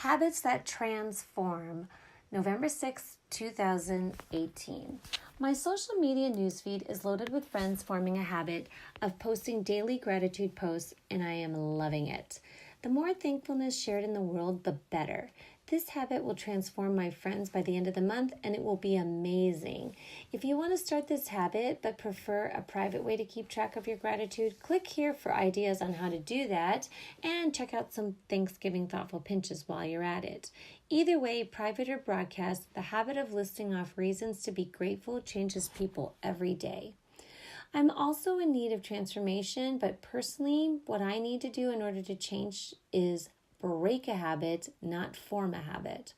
Habits that Transform, November 6, 2018. My social media newsfeed is loaded with friends forming a habit of posting daily gratitude posts, and I am loving it. The more thankfulness shared in the world, the better. This habit will transform my friends by the end of the month, and it will be amazing. If you want to start this habit but prefer a private way to keep track of your gratitude, click here for ideas on how to do that and check out some Thanksgiving thoughtful pinches while you're at it. Either way, private or broadcast, the habit of listing off reasons to be grateful changes people every day. I'm also in need of transformation, but personally, what I need to do in order to change is break a habit, not form a habit.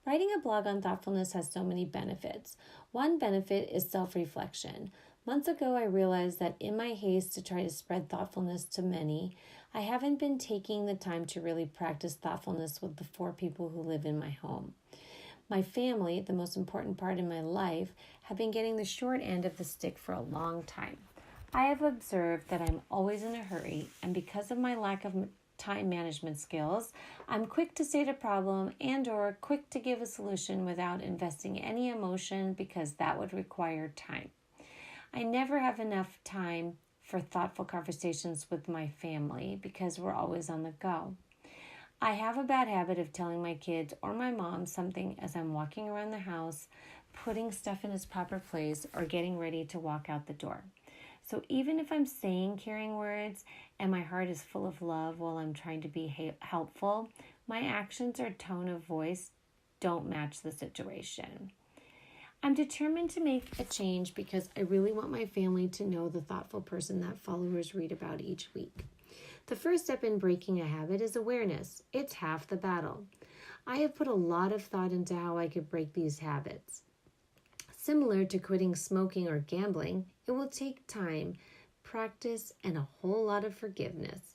Writing a blog on thoughtfulness has so many benefits. One benefit is self-reflection. Months ago, I realized that in my haste to try to spread thoughtfulness to many, I haven't been taking the time to really practice thoughtfulness with the 4 people who live in my home. My family, the most important part in my life, have been getting the short end of the stick for a long time. I have observed that I'm always in a hurry, and because of my lack of time management skills, I'm quick to state a problem and/or quick to give a solution without investing any emotion because that would require time. I never have enough time for thoughtful conversations with my family because we're always on the go. I have a bad habit of telling my kids or my mom something as I'm walking around the house, putting stuff in its proper place, or getting ready to walk out the door. So even if I'm saying caring words and my heart is full of love while I'm trying to be helpful, my actions or tone of voice don't match the situation. I'm determined to make a change because I really want my family to know the thoughtful person that followers read about each week. The first step in breaking a habit is awareness. It's half the battle. I have put a lot of thought into how I could break these habits. Similar to quitting smoking or gambling, it will take time, practice, and a whole lot of forgiveness.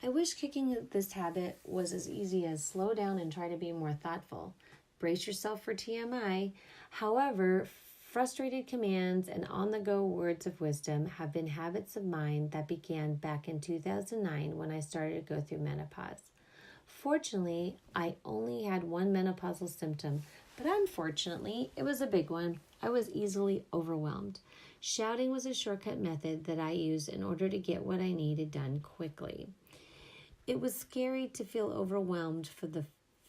I wish kicking this habit was as easy as slow down and try to be more thoughtful. Brace yourself for TMI. However, frustrated commands and on-the-go words of wisdom have been habits of mine that began back in 2009 when I started to go through menopause. Fortunately, I only had one menopausal symptom, but unfortunately, it was a big one. I was easily overwhelmed. Shouting was a shortcut method that I used in order to get what I needed done quickly. It was scary to feel overwhelmed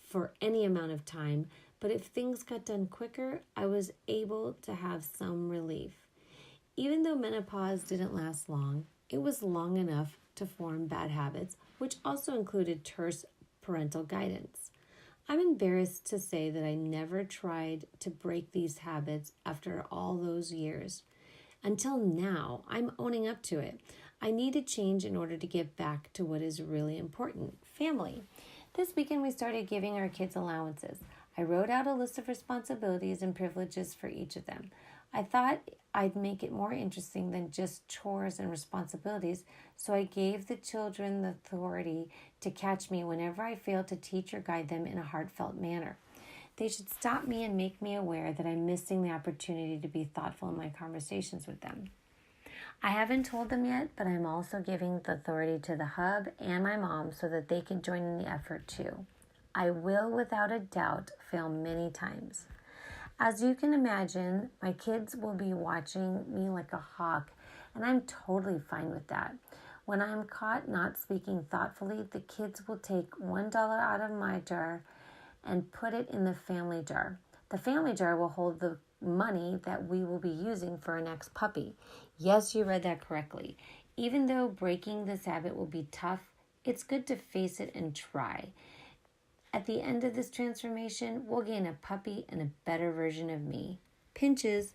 for any amount of time, but if things got done quicker, I was able to have some relief. Even though menopause didn't last long, it was long enough to form bad habits, which also included terse parental guidance. I'm embarrassed to say that I never tried to break these habits after all those years. Until now, I'm owning up to it. I need to change in order to get back to what is really important, family. This weekend, we started giving our kids allowances. I wrote out a list of responsibilities and privileges for each of them. I thought I'd make it more interesting than just chores and responsibilities, so I gave the children the authority to catch me whenever I failed to teach or guide them in a heartfelt manner. They should stop me and make me aware that I'm missing the opportunity to be thoughtful in my conversations with them. I haven't told them yet, but I'm also giving the authority to the hub and my mom so that they can join in the effort too. I will, without a doubt, fail many times. As you can imagine, my kids will be watching me like a hawk, and I'm totally fine with that. When I'm caught not speaking thoughtfully, the kids will take $1 out of my jar and put it in the family jar. The family jar will hold the money that we will be using for our next puppy. Yes, you read that correctly. Even though breaking this habit will be tough, it's good to face it and try. At the end of this transformation, we'll gain a puppy and a better version of me. Pinches.